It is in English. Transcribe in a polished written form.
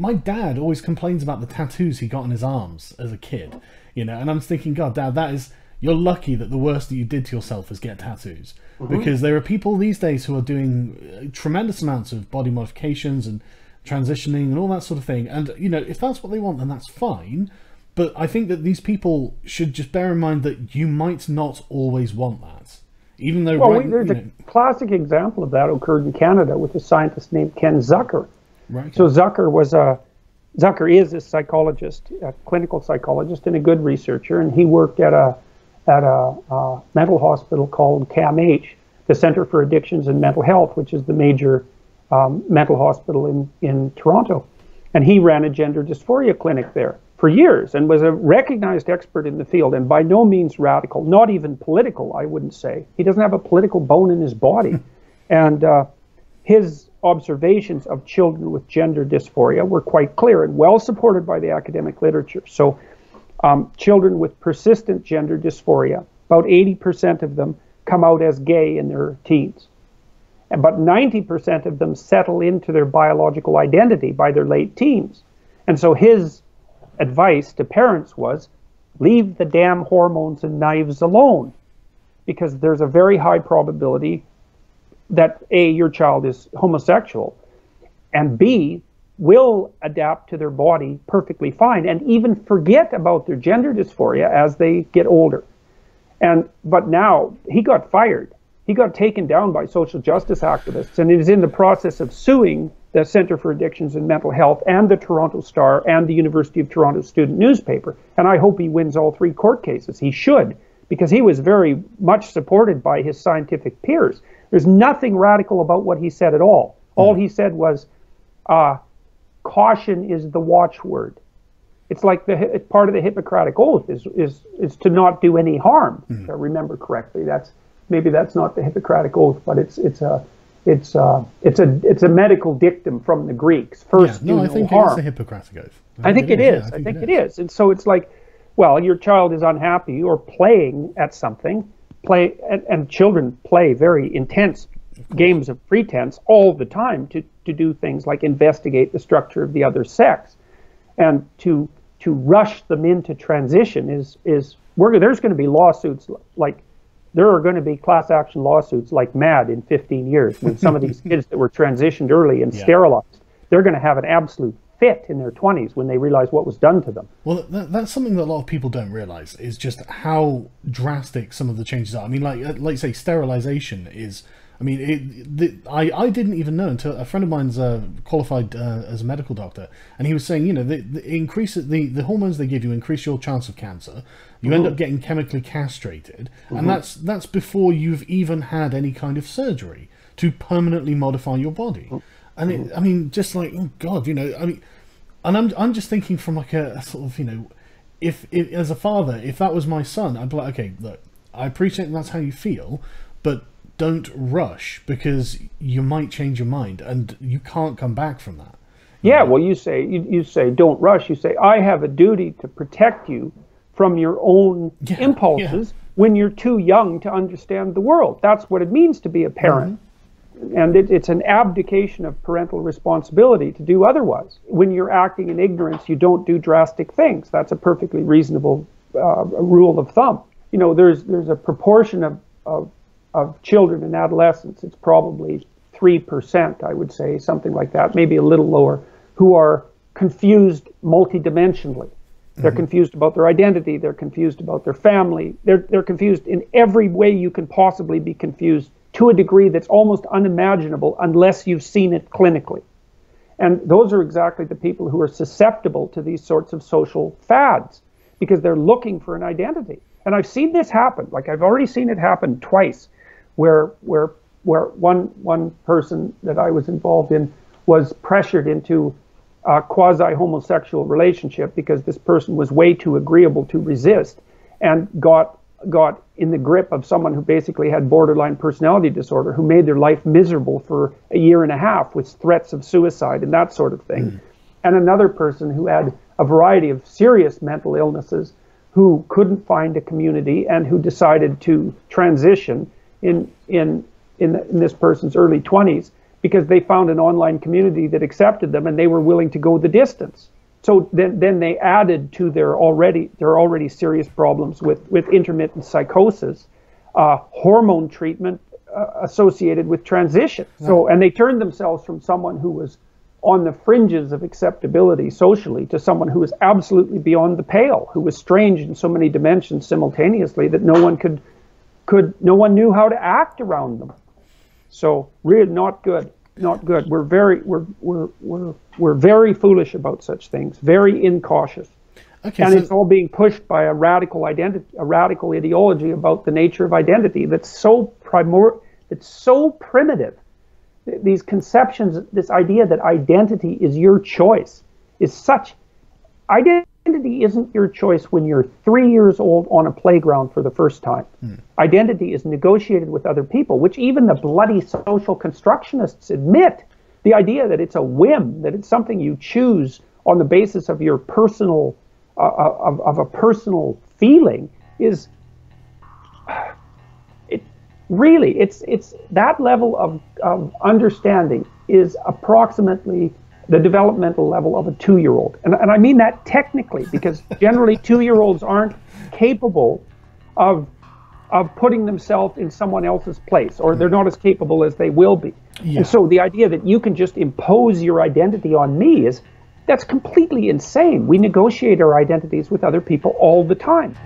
my dad always complains about the tattoos he got on his arms as a kid, you know, and I'm thinking, God, Dad, you're lucky that the worst that you did to yourself is get tattoos. Because there are people these days who are doing tremendous amounts of body modifications and transitioning and all that sort of thing. And, you know, if that's what they want, then that's fine. But I think that these people should just bear in mind that you might not always want that. Even though... Well, there's a classic example of that occurred in Canada with a scientist named Ken Zucker. Right. So Zucker is a psychologist, a clinical psychologist and a good researcher, and he worked at a mental hospital called CAMH, the Center for Addictions and Mental Health, which is the major mental hospital in Toronto. And he ran a gender dysphoria clinic there for years and was a recognized expert in the field, and by no means radical, not even political, I wouldn't say. He doesn't have a political bone in his body. And his observations of children with gender dysphoria were quite clear and well supported by the academic literature. So children with persistent gender dysphoria, about 80% of them come out as gay in their teens. But 90% of them settle into their biological identity by their late teens. And so his advice to parents was, leave the damn hormones and knives alone, because there's a very high probability that A, your child is homosexual, and B, will adapt to their body perfectly fine and even forget about their gender dysphoria as they get older. But now he got fired. He got taken down by social justice activists and is in the process of suing the Center for Addictions and Mental Health and the Toronto Star and the University of Toronto student newspaper. And I hope he wins all 3 court cases. He should, because he was very much supported by his scientific peers. There's nothing radical about what he said at all. All he said was, caution is the watchword. It's like part of the Hippocratic Oath is to not do any harm. If I remember correctly, maybe that's not the Hippocratic Oath, but it's a medical dictum from the Greeks. First, do no harm. I think it's the Hippocratic Oath. I think it is. I think it is. And so it's like, well, your child is unhappy or playing at something. And children play very intense games of pretense all the time to do things like investigate the structure of the other sex, and to rush them into transition there's going to be lawsuits, like there are going to be class action lawsuits like mad in 15 years when some of these kids that were transitioned early and sterilized, they're going to have an absolute fit in their 20s when they realize what was done to them. Well, that's something that a lot of people don't realize, is just how drastic some of the changes are. I mean, like say, sterilization is... I mean, I didn't even know until a friend of mine's qualified as a medical doctor, and he was saying, you know, the hormones they give you increase your chance of cancer. You end up getting chemically castrated, and that's before you've even had any kind of surgery to permanently modify your body. And I mean, just like, oh God, you know, I mean, and I'm just thinking from like a sort of, you know, if as a father, if that was my son, I'd be like, okay, look, I appreciate that's how you feel, but don't rush, because you might change your mind and you can't come back from that. Yeah, well, you say don't rush. You say, I have a duty to protect you from your own impulses when you're too young to understand the world. That's what it means to be a parent. And it's an abdication of parental responsibility to do otherwise. When you're acting in ignorance, you don't do drastic things. That's a perfectly reasonable rule of thumb. You know, there's a proportion of children and adolescents, it's probably 3%, I would say, something like that, maybe a little lower, who are confused multidimensionally. They're confused about their identity, they're confused about their family, they're confused in every way you can possibly be confused, to a degree that's almost unimaginable unless you've seen it clinically. And those are exactly the people who are susceptible to these sorts of social fads, because they're looking for an identity. And I've seen this happen, like I've already seen it happen twice, where one person that I was involved in was pressured into a quasi-homosexual relationship because this person was way too agreeable to resist, and got in the grip of someone who basically had borderline personality disorder, who made their life miserable for a year and a half with threats of suicide and that sort of thing. And another person who had a variety of serious mental illnesses, who couldn't find a community and who decided to transition in this person's early 20s, because they found an online community that accepted them and they were willing to go the distance. So then they added to their already serious problems with intermittent psychosis, hormone treatment associated with transition. So, and they turned themselves from someone who was on the fringes of acceptability socially to someone who was absolutely beyond the pale, who was strange in so many dimensions simultaneously that no one knew how to act around them. So really not good. Not good. We're very foolish about such things, very incautious. Okay, and it's all being pushed by a radical ideology about the nature of identity that's so primitive. These conceptions, this idea that identity is your choice, is such. Identity isn't your choice when you're 3 years old on a playground for the first time. Identity is negotiated with other people, which even the bloody social constructionists admit. The idea that it's a whim, that it's something you choose on the basis of your personal, of a personal feeling, is it's that level of understanding is approximately the developmental level of a 2-year-old. And I mean that technically, because generally 2-year-olds aren't capable of putting themselves in someone else's place, or they're not as capable as they will be. Yeah. And so the idea that you can just impose your identity on me that's completely insane. We negotiate our identities with other people all the time.